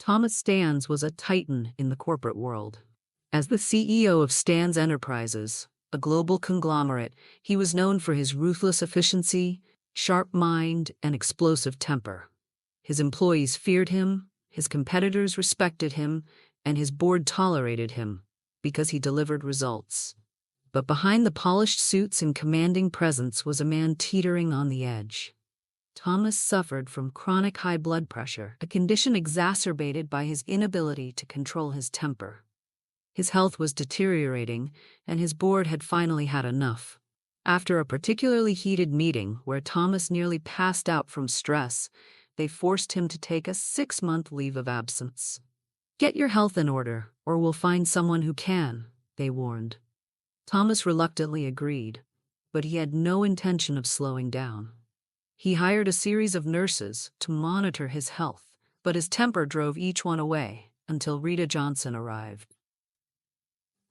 Thomas Stans was a titan in the corporate world. As the CEO of Stans Enterprises, a global conglomerate, he was known for his ruthless efficiency, sharp mind, and explosive temper. His employees feared him, his competitors respected him, and his board tolerated him because he delivered results. But behind the polished suits and commanding presence was a man teetering on the edge. Thomas suffered from chronic high blood pressure, a condition exacerbated by his inability to control his temper. His health was deteriorating, and his board had finally had enough. After a particularly heated meeting where Thomas nearly passed out from stress, they forced him to take a 6-month leave of absence. "Get your health in order, or we'll find someone who can," they warned. Thomas reluctantly agreed, but he had no intention of slowing down. He hired a series of nurses to monitor his health, but his temper drove each one away until Rita Johnson arrived.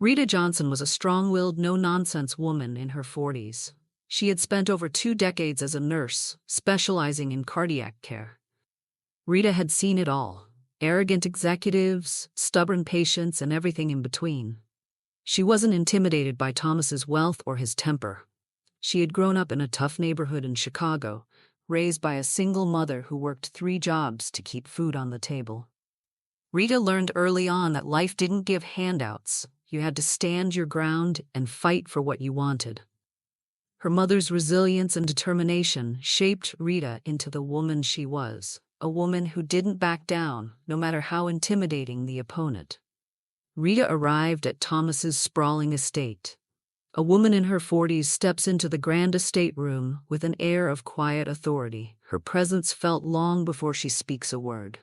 Rita Johnson was a strong-willed, no-nonsense woman in her 40s. She had spent over 2 decades as a nurse, specializing in cardiac care. Rita had seen it all: arrogant executives, stubborn patients, and everything in between. She wasn't intimidated by Thomas's wealth or his temper. She had grown up in a tough neighborhood in Chicago, raised by a single mother who worked 3 jobs to keep food on the table. Rita learned early on that life didn't give handouts. You had to stand your ground and fight for what you wanted. Her mother's resilience and determination shaped Rita into the woman she was, a woman who didn't back down, no matter how intimidating the opponent. Rita arrived at Thomas's sprawling estate. A woman in her 40s steps into the grand estate room with an air of quiet authority. Her presence felt long before she speaks a word.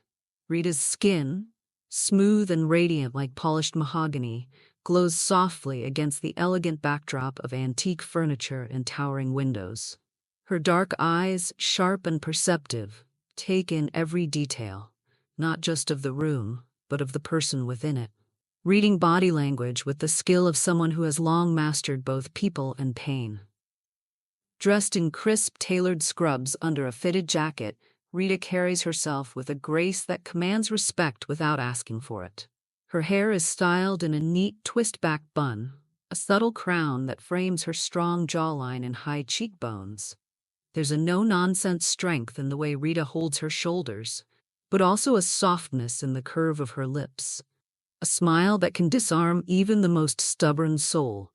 Rita's skin, smooth and radiant like polished mahogany, glows softly against the elegant backdrop of antique furniture and towering windows. Her dark eyes, sharp and perceptive, take in every detail, not just of the room, but of the person within it. Reading body language with the skill of someone who has long mastered both people and pain. Dressed in crisp, tailored scrubs under a fitted jacket, Rita carries herself with a grace that commands respect without asking for it. Her hair is styled in a neat twist-back bun, a subtle crown that frames her strong jawline and high cheekbones. There's a no-nonsense strength in the way Rita holds her shoulders, but also a softness in the curve of her lips. A smile that can disarm even the most stubborn soul,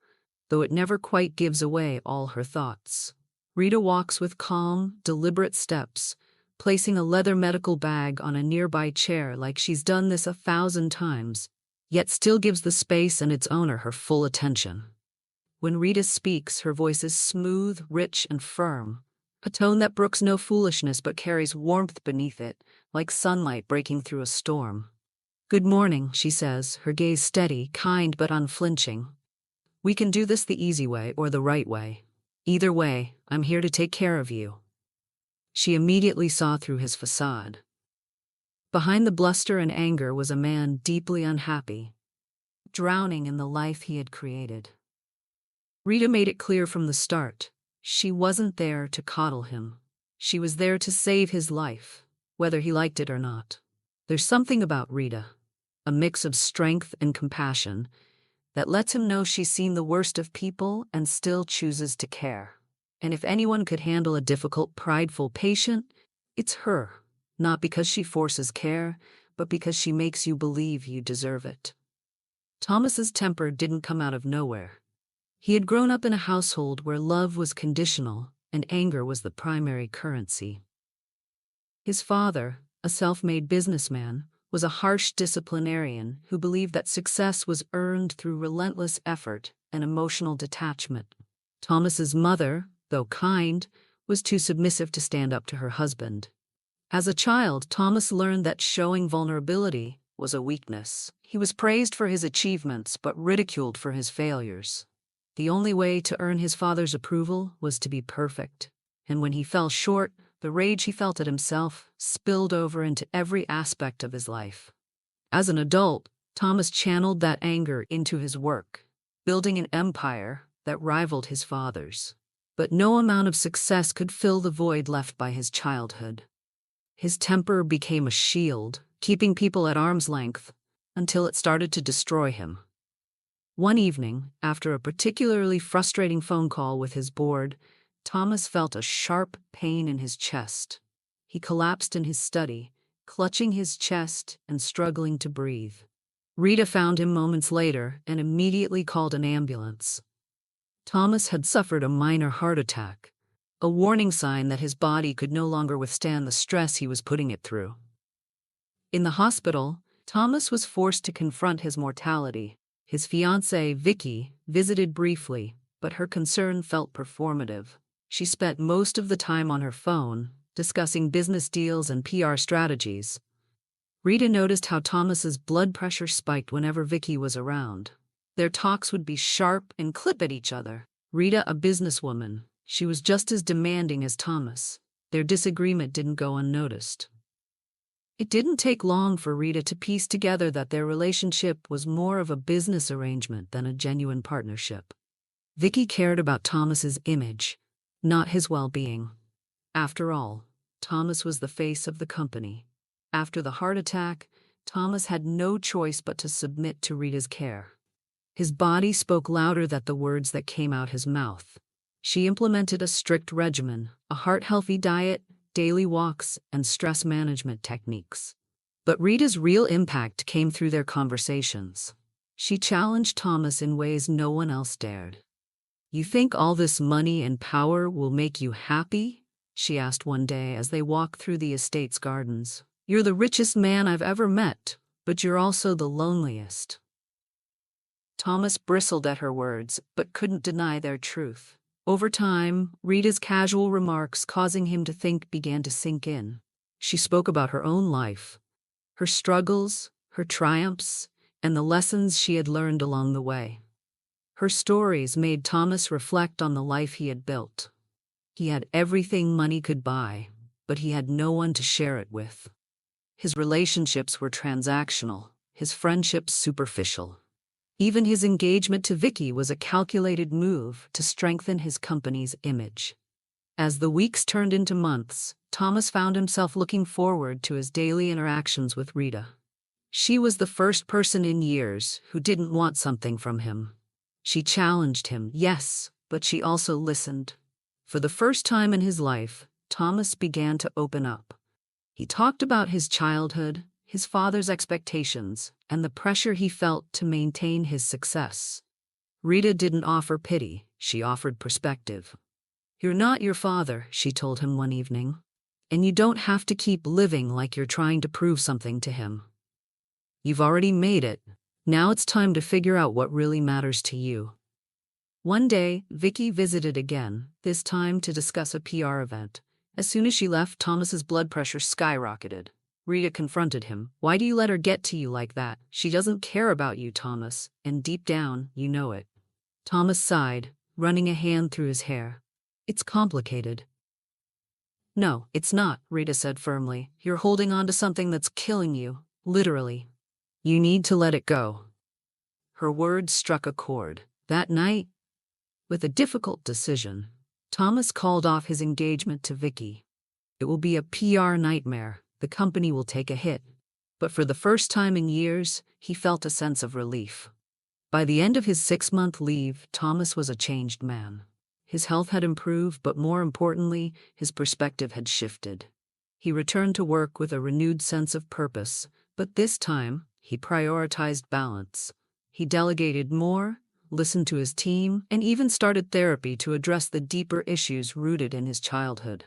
though it never quite gives away all her thoughts. Rita walks with calm, deliberate steps, placing a leather medical bag on a nearby chair like she's done this 1,000 times, yet still gives the space and its owner her full attention. When Rita speaks, her voice is smooth, rich, and firm, a tone that brooks no foolishness but carries warmth beneath it, like sunlight breaking through a storm. "Good morning," she says, her gaze steady, kind but unflinching. "We can do this the easy way or the right way. Either way, I'm here to take care of you." She immediately saw through his facade. Behind the bluster and anger was a man deeply unhappy, drowning in the life he had created. Rita made it clear from the start, she wasn't there to coddle him. She was there to save his life, whether he liked it or not. There's something about Rita, a mix of strength and compassion, that lets him know she's seen the worst of people and still chooses to care. And if anyone could handle a difficult, prideful patient, it's her, not because she forces care, but because she makes you believe you deserve it. Thomas's temper didn't come out of nowhere. He had grown up in a household where love was conditional and anger was the primary currency. His father, a self-made businessman, was a harsh disciplinarian who believed that success was earned through relentless effort and emotional detachment. Thomas's mother, though kind, was too submissive to stand up to her husband. As a child, Thomas learned that showing vulnerability was a weakness. He was praised for his achievements but ridiculed for his failures. The only way to earn his father's approval was to be perfect, and when he fell short, the rage he felt at himself spilled over into every aspect of his life. As an adult, Thomas channeled that anger into his work, building an empire that rivaled his father's. But no amount of success could fill the void left by his childhood. His temper became a shield, keeping people at arm's length, until it started to destroy him. One evening, after a particularly frustrating phone call with his board, Thomas felt a sharp pain in his chest. He collapsed in his study, clutching his chest and struggling to breathe. Rita found him moments later and immediately called an ambulance. Thomas had suffered a minor heart attack, a warning sign that his body could no longer withstand the stress he was putting it through. In the hospital, Thomas was forced to confront his mortality. His fiancée, Vicky, visited briefly, but her concern felt performative. She spent most of the time on her phone, discussing business deals and PR strategies. Rita noticed how Thomas's blood pressure spiked whenever Vicky was around. Their talks would be sharp and clip at each other. Rita, a businesswoman, she was just as demanding as Thomas. Their disagreement didn't go unnoticed. It didn't take long for Rita to piece together that their relationship was more of a business arrangement than a genuine partnership. Vicky cared about Thomas's image, not his well-being. After all, Thomas was the face of the company. After the heart attack, Thomas had no choice but to submit to Rita's care. His body spoke louder than the words that came out his mouth. She implemented a strict regimen, a heart-healthy diet, daily walks, and stress management techniques. But Rita's real impact came through their conversations. She challenged Thomas in ways no one else dared. "You think all this money and power will make you happy?" she asked one day as they walked through the estate's gardens. "You're the richest man I've ever met, but you're also the loneliest." Thomas bristled at her words, but couldn't deny their truth. Over time, Rita's casual remarks causing him to think began to sink in. She spoke about her own life, her struggles, her triumphs, and the lessons she had learned along the way. Her stories made Thomas reflect on the life he had built. He had everything money could buy, but he had no one to share it with. His relationships were transactional, his friendships superficial. Even his engagement to Vicky was a calculated move to strengthen his company's image. As the weeks turned into months, Thomas found himself looking forward to his daily interactions with Rita. She was the first person in years who didn't want something from him. She challenged him, yes, but she also listened. For the first time in his life, Thomas began to open up. He talked about his childhood, his father's expectations, and the pressure he felt to maintain his success. Rita didn't offer pity, she offered perspective. "You're not your father," she told him one evening, "and you don't have to keep living like you're trying to prove something to him. You've already made it. Now it's time to figure out what really matters to you." One day, Vicky visited again, this time to discuss a PR event. As soon as she left, Thomas's blood pressure skyrocketed. Rita confronted him. "Why do you let her get to you like that? She doesn't care about you, Thomas, and deep down, you know it." Thomas sighed, running a hand through his hair. "It's complicated." "No, it's not," Rita said firmly. "You're holding on to something that's killing you, literally. You need to let it go." Her words struck a chord. That night, with a difficult decision, Thomas called off his engagement to Vicky. It will be a PR nightmare. The company will take a hit. But for the first time in years, he felt a sense of relief. By the end of his 6-month leave, Thomas was a changed man. His health had improved, but more importantly, his perspective had shifted. He returned to work with a renewed sense of purpose, but this time, he prioritized balance. He delegated more, listened to his team, and even started therapy to address the deeper issues rooted in his childhood.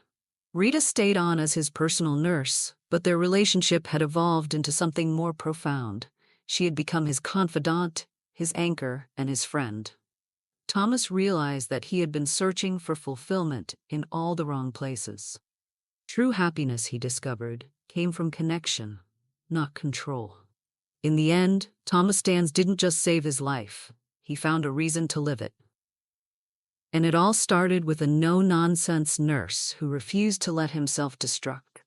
Rita stayed on as his personal nurse, but their relationship had evolved into something more profound. She had become his confidant, his anchor, and his friend. Thomas realized that he had been searching for fulfillment in all the wrong places. True happiness, he discovered, came from connection, not control. In the end, Thomas Stans didn't just save his life. He found a reason to live it. And it all started with a no-nonsense nurse who refused to let him self-destruct.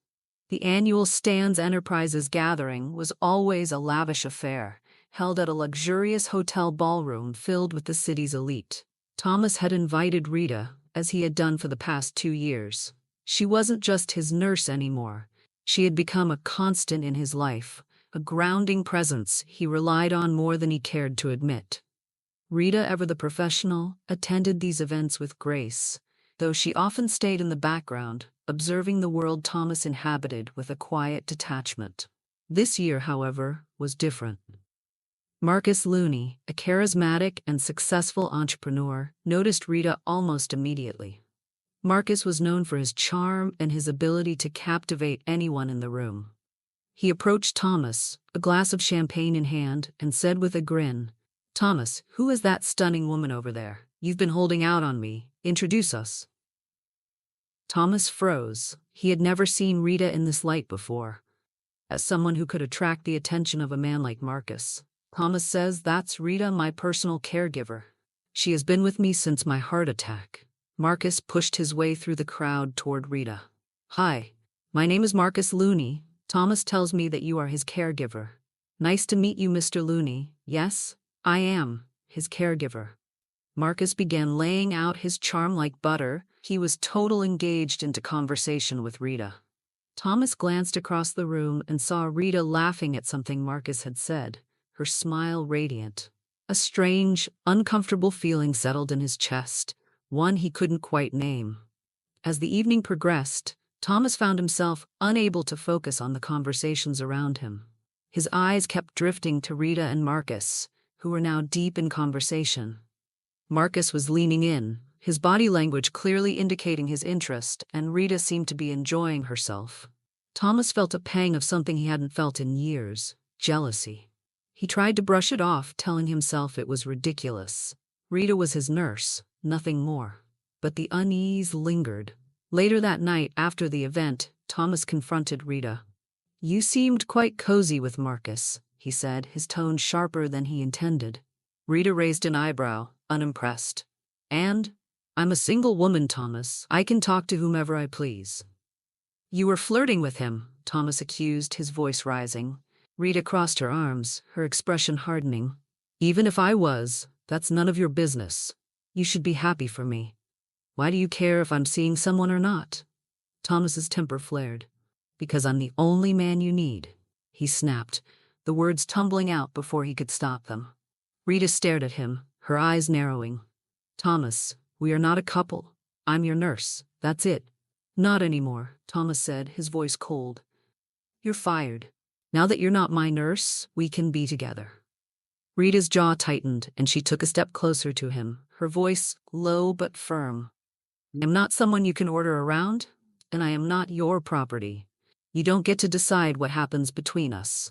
The annual Stans Enterprises gathering was always a lavish affair, held at a luxurious hotel ballroom filled with the city's elite. Thomas had invited Rita, as he had done for the past 2 years. She wasn't just his nurse anymore. She had become a constant in his life, a grounding presence he relied on more than he cared to admit. Rita, ever the professional, attended these events with grace, though she often stayed in the background, observing the world Thomas inhabited with a quiet detachment. This year, however, was different. Marcus Looney, a charismatic and successful entrepreneur, noticed Rita almost immediately. Marcus was known for his charm and his ability to captivate anyone in the room. He approached Thomas, a glass of champagne in hand, and said with a grin, "Thomas, who is that stunning woman over there? You've been holding out on me. Introduce us." Thomas froze. He had never seen Rita in this light before. As someone who could attract the attention of a man like Marcus, Thomas says, "That's Rita, my personal caregiver. She has been with me since my heart attack." Marcus pushed his way through the crowd toward Rita. "Hi, my name is Marcus Looney. Thomas tells me that you are his caregiver." "Nice to meet you, Mr. Looney. Yes, I am his caregiver." Marcus began laying out his charm like butter. He was totally engaged into conversation with Rita. Thomas glanced across the room and saw Rita laughing at something Marcus had said, her smile radiant. A strange, uncomfortable feeling settled in his chest, one he couldn't quite name. As the evening progressed, Thomas found himself unable to focus on the conversations around him. His eyes kept drifting to Rita and Marcus, who were now deep in conversation. Marcus was leaning in, his body language clearly indicating his interest, and Rita seemed to be enjoying herself. Thomas felt a pang of something he hadn't felt in years: jealousy. He tried to brush it off, telling himself it was ridiculous. Rita was his nurse, nothing more. But the unease lingered. Later that night, after the event, Thomas confronted Rita. "You seemed quite cozy with Marcus," he said, his tone sharper than he intended. Rita raised an eyebrow, unimpressed. "And? I'm a single woman, Thomas. I can talk to whomever I please." "You were flirting with him," Thomas accused, his voice rising. Rita crossed her arms, her expression hardening. "Even if I was, that's none of your business. You should be happy for me. Why do you care if I'm seeing someone or not?" Thomas's temper flared. "Because I'm the only man you need," he snapped, the words tumbling out before he could stop them. Rita stared at him, her eyes narrowing. "Thomas, we are not a couple. I'm your nurse, that's it." "Not anymore," Thomas said, his voice cold. "You're fired. Now that you're not my nurse, we can be together." Rita's jaw tightened, and she took a step closer to him, her voice low but firm. "I'm not someone you can order around, and I am not your property. You don't get to decide what happens between us."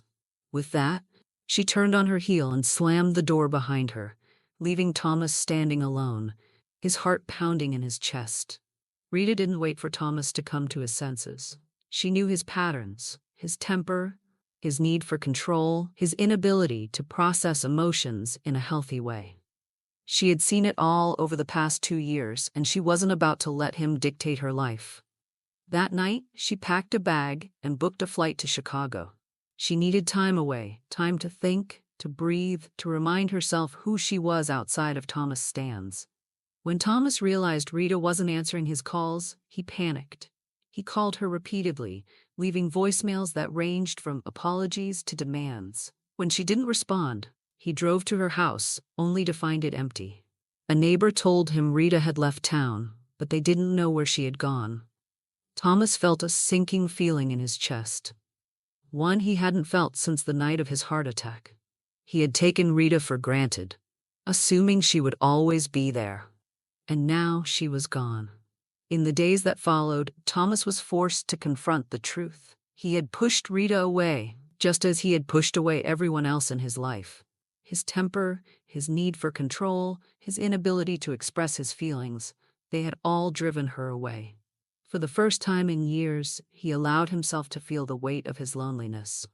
With that, she turned on her heel and slammed the door behind her, leaving Thomas standing alone, his heart pounding in his chest. Rita didn't wait for Thomas to come to his senses. She knew his patterns, his temper, his need for control, his inability to process emotions in a healthy way. She had seen it all over the past 2 years, and she wasn't about to let him dictate her life. That night, she packed a bag and booked a flight to Chicago. She needed time away, time to think, to breathe, to remind herself who she was outside of Thomas' stands. When Thomas realized Rita wasn't answering his calls, he panicked. He called her repeatedly, leaving voicemails that ranged from apologies to demands. When she didn't respond, he drove to her house, only to find it empty. A neighbor told him Rita had left town, but they didn't know where she had gone. Thomas felt a sinking feeling in his chest, one he hadn't felt since the night of his heart attack. He had taken Rita for granted, assuming she would always be there. And now she was gone. In the days that followed, Thomas was forced to confront the truth. He had pushed Rita away, just as he had pushed away everyone else in his life. His temper, his need for control, his inability to express his feelings, they had all driven her away. For the first time in years, he allowed himself to feel the weight of his loneliness.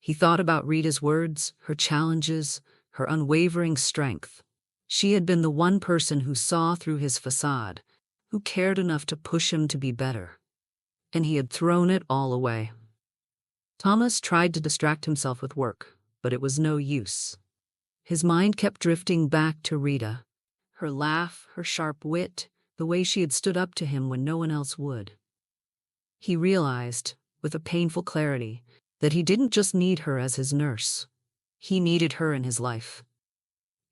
He thought about Rita's words, her challenges, her unwavering strength. She had been the one person who saw through his facade, who cared enough to push him to be better. And he had thrown it all away. Thomas tried to distract himself with work, but it was no use. His mind kept drifting back to Rita, her laugh, her sharp wit, the way she had stood up to him when no one else would. He realized, with a painful clarity, that he didn't just need her as his nurse. He needed her in his life.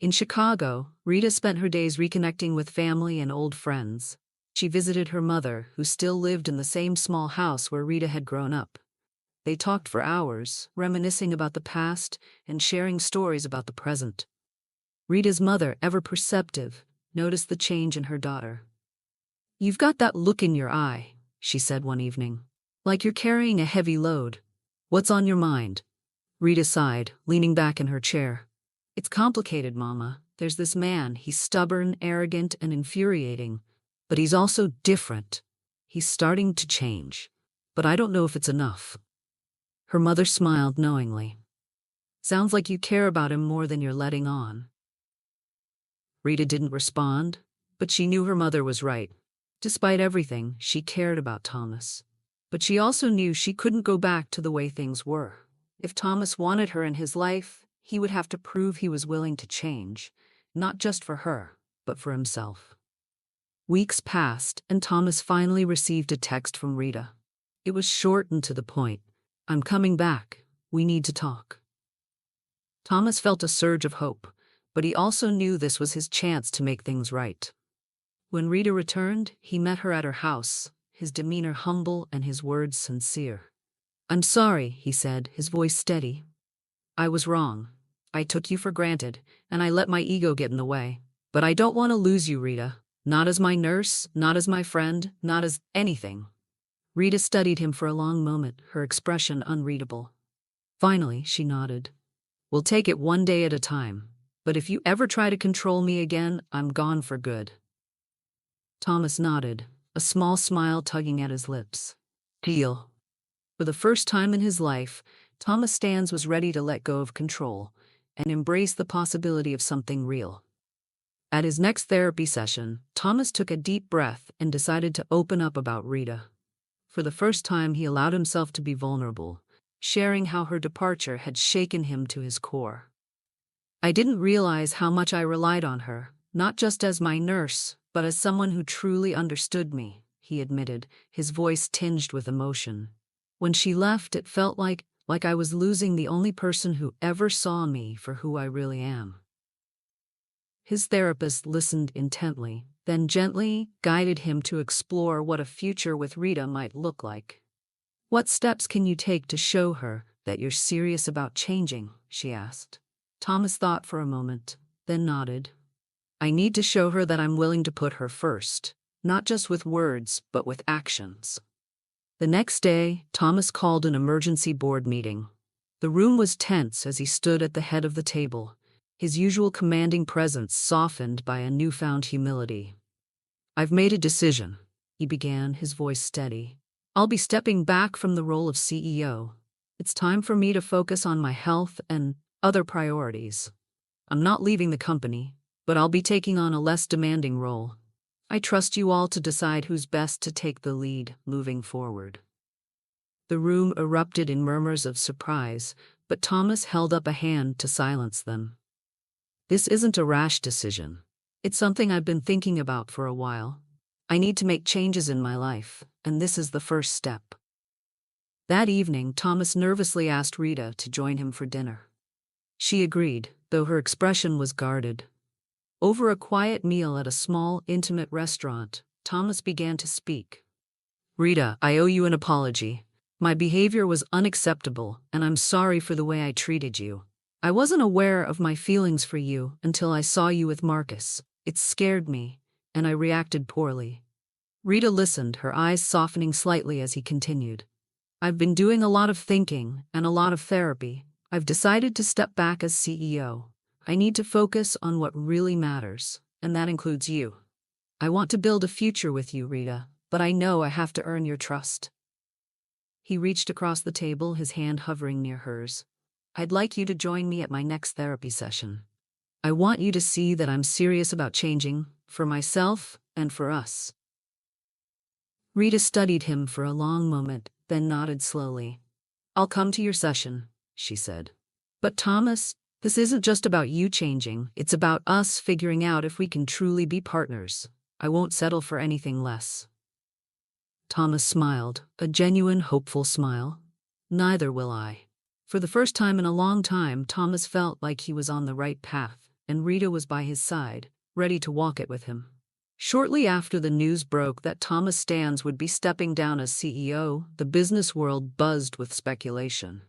In Chicago, Rita spent her days reconnecting with family and old friends. She visited her mother, who still lived in the same small house where Rita had grown up. They talked for hours, reminiscing about the past and sharing stories about the present. Rita's mother, ever perceptive, noticed the change in her daughter. "You've got that look in your eye," she said one evening, "like you're carrying a heavy load. What's on your mind?" Rita sighed, leaning back in her chair. "It's complicated, Mama. There's this man. He's stubborn, arrogant, and infuriating. But he's also different. He's starting to change. But I don't know if it's enough." Her mother smiled knowingly. "Sounds like you care about him more than you're letting on." Rita didn't respond, but she knew her mother was right. Despite everything, she cared about Thomas. But she also knew she couldn't go back to the way things were. If Thomas wanted her in his life, he would have to prove he was willing to change, not just for her, but for himself. Weeks passed, and Thomas finally received a text from Rita. It was short and to the point. "I'm coming back. We need to talk." Thomas felt a surge of hope, but he also knew this was his chance to make things right. When Rita returned, he met her at her house, his demeanor humble and his words sincere. "I'm sorry," he said, his voice steady. "I was wrong. I took you for granted, and I let my ego get in the way. But I don't want to lose you, Rita. Not as my nurse, not as my friend, not as anything." Rita studied him for a long moment, her expression unreadable. Finally, she nodded. "We'll take it one day at a time. But if you ever try to control me again, I'm gone for good." Thomas nodded, a small smile tugging at his lips. "Deal." For the first time in his life, Thomas Stans was ready to let go of control and embrace the possibility of something real. At his next therapy session, Thomas took a deep breath and decided to open up about Rita. For the first time, he allowed himself to be vulnerable, sharing how her departure had shaken him to his core. "I didn't realize how much I relied on her, not just as my nurse, but as someone who truly understood me," he admitted, his voice tinged with emotion. "When she left, it felt like I was losing the only person who ever saw me for who I really am." His therapist listened intently, then gently guided him to explore what a future with Rita might look like. "What steps can you take to show her that you're serious about changing?" she asked. Thomas thought for a moment, then nodded. "I need to show her that I'm willing to put her first, not just with words, but with actions." The next day, Thomas called an emergency board meeting. The room was tense as he stood at the head of the table, his usual commanding presence softened by a newfound humility. "I've made a decision," he began, his voice steady. "I'll be stepping back from the role of CEO. It's time for me to focus on my health and other priorities. I'm not leaving the company, but I'll be taking on a less demanding role. I trust you all to decide who's best to take the lead moving forward." The room erupted in murmurs of surprise, but Thomas held up a hand to silence them. "This isn't a rash decision. It's something I've been thinking about for a while. I need to make changes in my life, and this is the first step." That evening, Thomas nervously asked Rita to join him for dinner. She agreed, though her expression was guarded. Over a quiet meal at a small, intimate restaurant, Thomas began to speak. "Rita, I owe you an apology. My behavior was unacceptable, and I'm sorry for the way I treated you. I wasn't aware of my feelings for you until I saw you with Marcus. It scared me, and I reacted poorly." Rita listened, her eyes softening slightly as he continued. "I've been doing a lot of thinking and a lot of therapy. I've decided to step back as CEO. I need to focus on what really matters, and that includes you. I want to build a future with you, Rita, but I know I have to earn your trust." He reached across the table, his hand hovering near hers. "I'd like you to join me at my next therapy session. I want you to see that I'm serious about changing, for myself and for us." Rita studied him for a long moment, then nodded slowly. "I'll come to your session," she said. "But Thomas, this isn't just about you changing, it's about us figuring out if we can truly be partners. I won't settle for anything less." Thomas smiled, a genuine, hopeful smile. Neither will I. For the first time in a long time, Thomas felt like he was on the right path, and Rita was by his side, ready to walk it with him. Shortly after the news broke that Thomas Stans would be stepping down as CEO, the business world buzzed with speculation.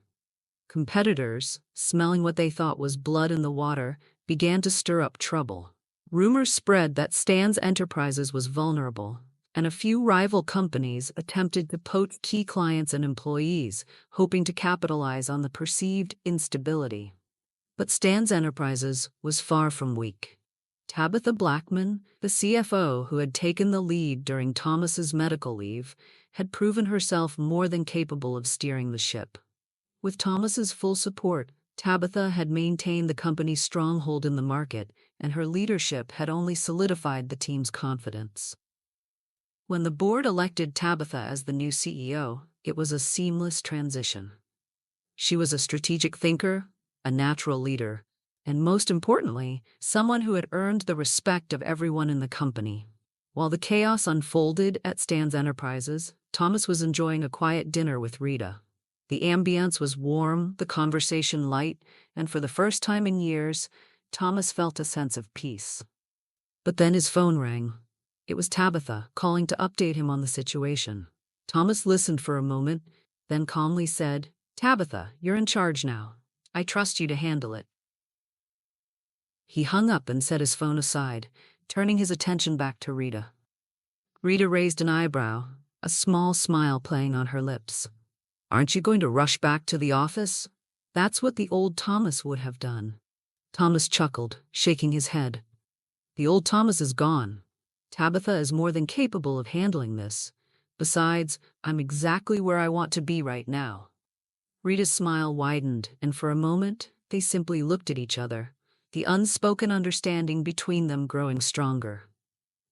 Competitors, smelling what they thought was blood in the water, began to stir up trouble. Rumors spread that Stans Enterprises was vulnerable, and a few rival companies attempted to poach key clients and employees, hoping to capitalize on the perceived instability. But Stans Enterprises was far from weak. Tabitha Blackman, the CFO who had taken the lead during Thomas's medical leave, had proven herself more than capable of steering the ship. With Thomas's full support, Tabitha had maintained the company's stronghold in the market, and her leadership had only solidified the team's confidence. When the board elected Tabitha as the new CEO, it was a seamless transition. She was a strategic thinker, a natural leader, and most importantly, someone who had earned the respect of everyone in the company. While the chaos unfolded at Stans Enterprises, Thomas was enjoying a quiet dinner with Rita. The ambience was warm, the conversation light, and for the first time in years, Thomas felt a sense of peace. But then his phone rang. It was Tabitha, calling to update him on the situation. Thomas listened for a moment, then calmly said, "Tabitha, you're in charge now. I trust you to handle it." He hung up and set his phone aside, turning his attention back to Rita. Rita raised an eyebrow, a small smile playing on her lips. "Aren't you going to rush back to the office? That's what the old Thomas would have done." Thomas chuckled, shaking his head. "The old Thomas is gone. Tabitha is more than capable of handling this. Besides, I'm exactly where I want to be right now." Rita's smile widened, and for a moment, they simply looked at each other, the unspoken understanding between them growing stronger.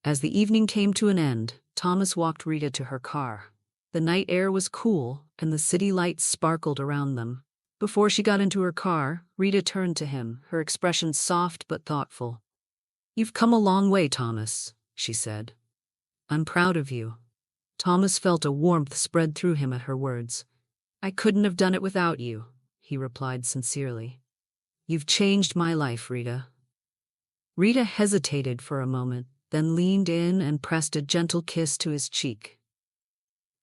As the evening came to an end, Thomas walked Rita to her car. The night air was cool, and the city lights sparkled around them. Before she got into her car, Rita turned to him, her expression soft but thoughtful. "You've come a long way, Thomas," she said. "I'm proud of you." Thomas felt a warmth spread through him at her words. "I couldn't have done it without you," he replied sincerely. "You've changed my life, Rita." Rita hesitated for a moment, then leaned in and pressed a gentle kiss to his cheek.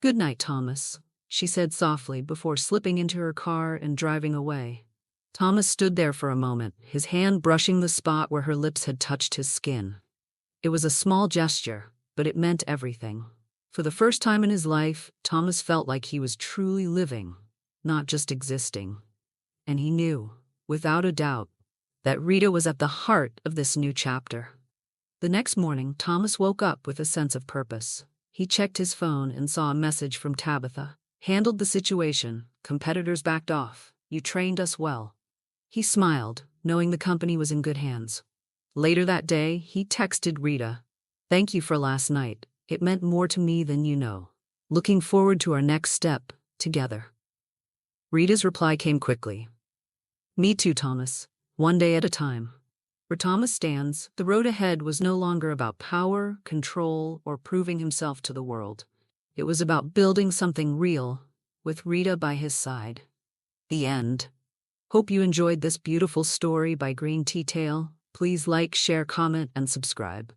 "Good night, Thomas," she said softly before slipping into her car and driving away. Thomas stood there for a moment, his hand brushing the spot where her lips had touched his skin. It was a small gesture, but it meant everything. For the first time in his life, Thomas felt like he was truly living, not just existing. And he knew, without a doubt, that Rita was at the heart of this new chapter. The next morning, Thomas woke up with a sense of purpose. He checked his phone and saw a message from Tabitha. "Handled the situation. Competitors backed off. You trained us well." He smiled, knowing the company was in good hands. Later that day, he texted Rita, "Thank you for last night. It meant more to me than you know. Looking forward to our next step, together." Rita's reply came quickly. "Me too, Thomas. One day at a time." For Thomas Stans, the road ahead was no longer about power, control, or proving himself to the world. It was about building something real, with Rita by his side. The end. Hope you enjoyed this beautiful story by Green Tea Tale. Please like, share, comment, and subscribe.